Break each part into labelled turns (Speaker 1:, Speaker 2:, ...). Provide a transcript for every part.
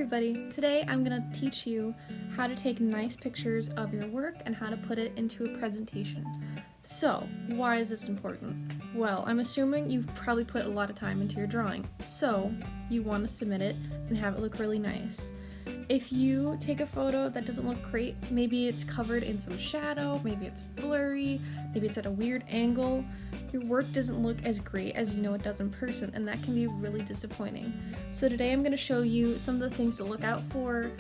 Speaker 1: everybody! Today I'm going to teach you how to take nice pictures of your work and how to put it into a presentation. So, why is this important? Well, I'm assuming you've probably put a lot of time into your drawing, so you want to submit it and have it look really nice. If you take a photo that doesn't look great, maybe it's covered in some shadow, maybe it's blurry, maybe it's at a weird angle, your work doesn't look as great as you know it does in person, and that can be really disappointing. So today I'm going to show you some of the things to look out for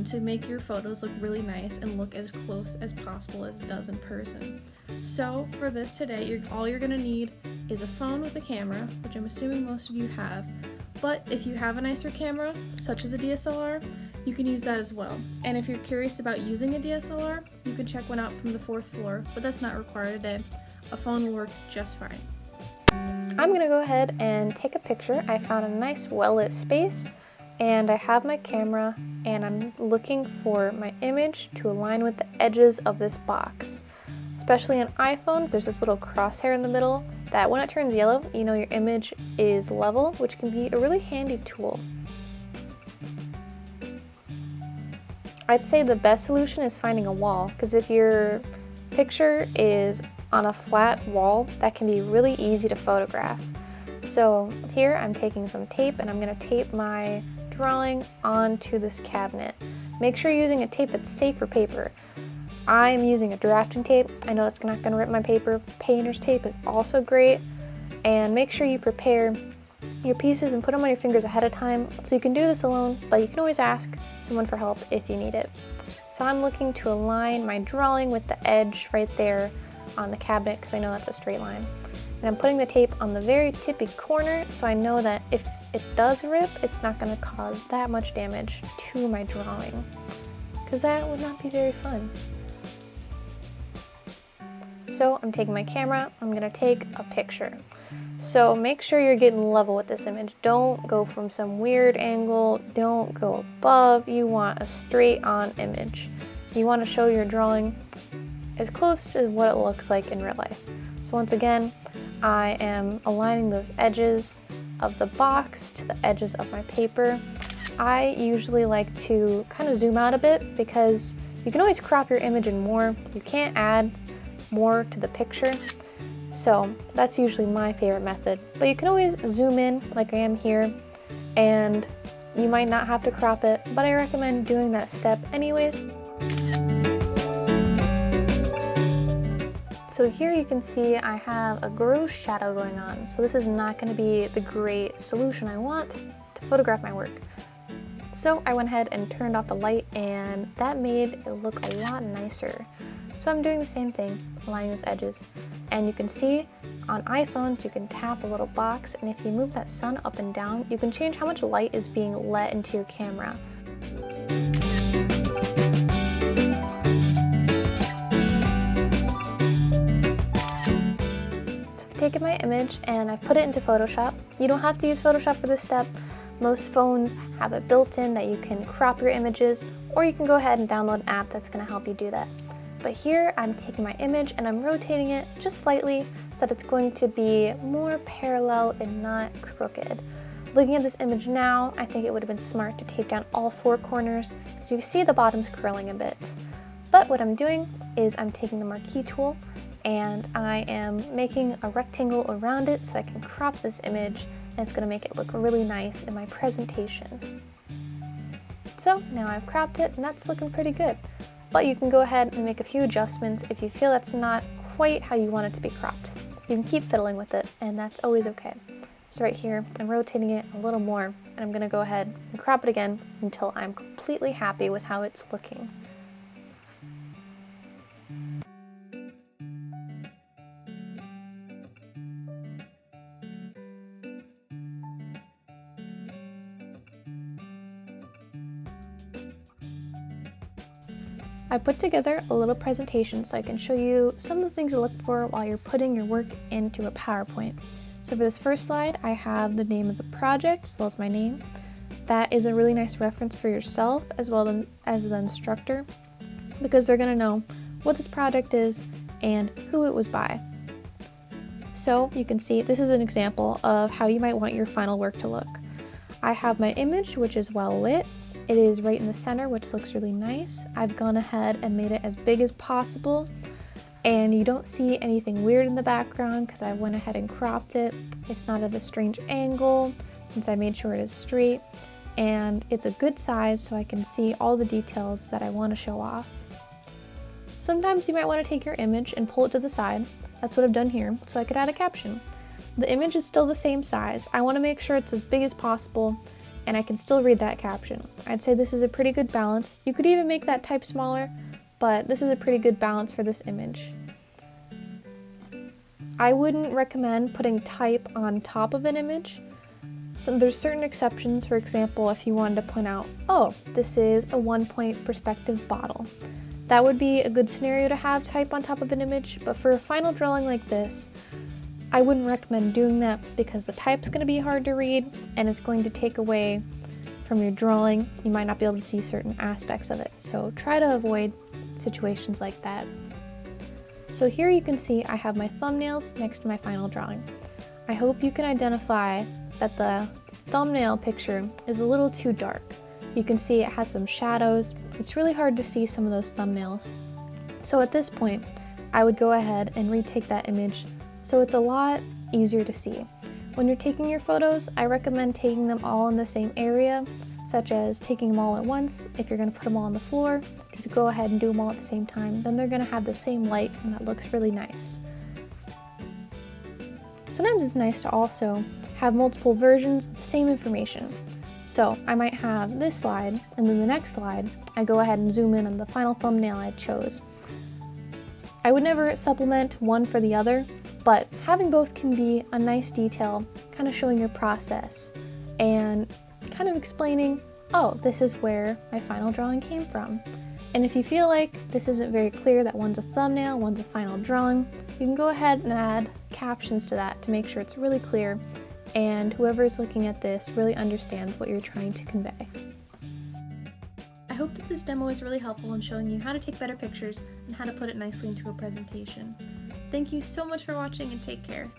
Speaker 1: to make your photos look really nice and look as close as possible as it does in person. So for this today, all you're going to need is a phone with a camera, which I'm assuming most of you have. But if you have a nicer camera, such as a DSLR, you can use that as well. And if you're curious about using a DSLR, you can check one out from the 4th floor, but that's not required today. A phone will work just fine. I'm gonna go ahead and take a picture. I found a nice well-lit space, and I have my camera, and I'm looking for my image to align with the edges of this box. Especially on iPhones, there's this little crosshair in the middle that when it turns yellow, you know your image is level, which can be a really handy tool. I'd say the best solution is finding a wall, because if your picture is on a flat wall, that can be really easy to photograph. So here I'm taking some tape and I'm going to tape my drawing onto this cabinet. Make sure you're using a tape that's safe for paper. I'm using a drafting tape. I know that's not going to rip my paper. Painter's tape is also great. And make sure you prepare your pieces and put them on your fingers ahead of time. So you can do this alone, but you can always ask someone for help if you need it. So I'm looking to align my drawing with the edge right there on the cabinet, because I know that's a straight line. And I'm putting the tape on the very tippy corner so I know that if it does rip, it's not going to cause that much damage to my drawing, because that would not be very fun. So I'm taking my camera, I'm going to take a picture. So make sure you're getting level with this image. Don't go from some weird angle, don't go above. You want a straight on image. You want to show your drawing as close to what it looks like in real life. So once again, I am aligning those edges of the box to the edges of my paper. I usually like to kind of zoom out a bit, because you can always crop your image in more. You can't add more to the picture. So that's usually my favorite method. But you can always zoom in like I am here, and you might not have to crop it, but I recommend doing that step anyways. So here you can see I have a gross shadow going on. So this is not going to be the great solution I want to photograph my work. So I went ahead and turned off the light, and that made it look a lot nicer. So I'm doing the same thing, aligning those edges. And you can see on iPhones, you can tap a little box, and if you move that sun up and down, you can change how much light is being let into your camera. I've taken my image and I've put it into Photoshop. You don't have to use Photoshop for this step. Most phones have it built in that you can crop your images, or you can go ahead and download an app that's going to help you do that. But here I'm taking my image and I'm rotating it just slightly so that it's going to be more parallel and not crooked. Looking at this image now, I think it would have been smart to tape down all 4 corners, because you can see the bottom's curling a bit. But what I'm doing is I'm taking the marquee tool and I am making a rectangle around it so I can crop this image, and it's going to make it look really nice in my presentation. So now I've cropped it and that's looking pretty good. But you can go ahead and make a few adjustments if you feel that's not quite how you want it to be cropped. You can keep fiddling with it, and that's always okay. So right here, I'm rotating it a little more, and I'm going to go ahead and crop it again until I'm completely happy with how it's looking. I put together a little presentation so I can show you some of the things to look for while you're putting your work into a PowerPoint. So for this first slide, I have the name of the project as well as my name. That is a really nice reference for yourself as well as the instructor, because they're going to know what this project is and who it was by. So you can see this is an example of how you might want your final work to look. I have my image, which is well lit. It is right in the center, which looks really nice. I've gone ahead and made it as big as possible, and you don't see anything weird in the background because I went ahead and cropped it. It's not at a strange angle since I made sure it is straight, and it's a good size so I can see all the details that I want to show off. Sometimes you might want to take your image and pull it to the side. That's what I've done here, so I could add a caption. The image is still the same size. I want to make sure it's as big as possible and I can still read that caption. I'd say this is a pretty good balance. You could even make that type smaller, but this is a pretty good balance for this image. I wouldn't recommend putting type on top of an image. So there's certain exceptions. For example, if you wanted to point out, oh, this is a 1-point perspective bottle. That would be a good scenario to have type on top of an image, but for a final drawing like this, I wouldn't recommend doing that because the type's going to be hard to read and it's going to take away from your drawing. You might not be able to see certain aspects of it, so try to avoid situations like that. So here you can see I have my thumbnails next to my final drawing. I hope you can identify that the thumbnail picture is a little too dark. You can see it has some shadows. It's really hard to see some of those thumbnails. So at this point, I would go ahead and retake that image so it's a lot easier to see. When you're taking your photos, I recommend taking them all in the same area, such as taking them all at once. If you're going to put them all on the floor, just go ahead and do them all at the same time. Then they're going to have the same light and that looks really nice. Sometimes it's nice to also have multiple versions of the same information. So I might have this slide, and then the next slide, I go ahead and zoom in on the final thumbnail I chose. I would never supplement one for the other, but having both can be a nice detail, kind of showing your process and kind of explaining, oh, this is where my final drawing came from. And if you feel like this isn't very clear that one's a thumbnail, one's a final drawing, you can go ahead and add captions to that to make sure it's really clear and whoever is looking at this really understands what you're trying to convey. I hope that this demo is really helpful in showing you how to take better pictures and how to put it nicely into a presentation. Thank you so much for watching and take care.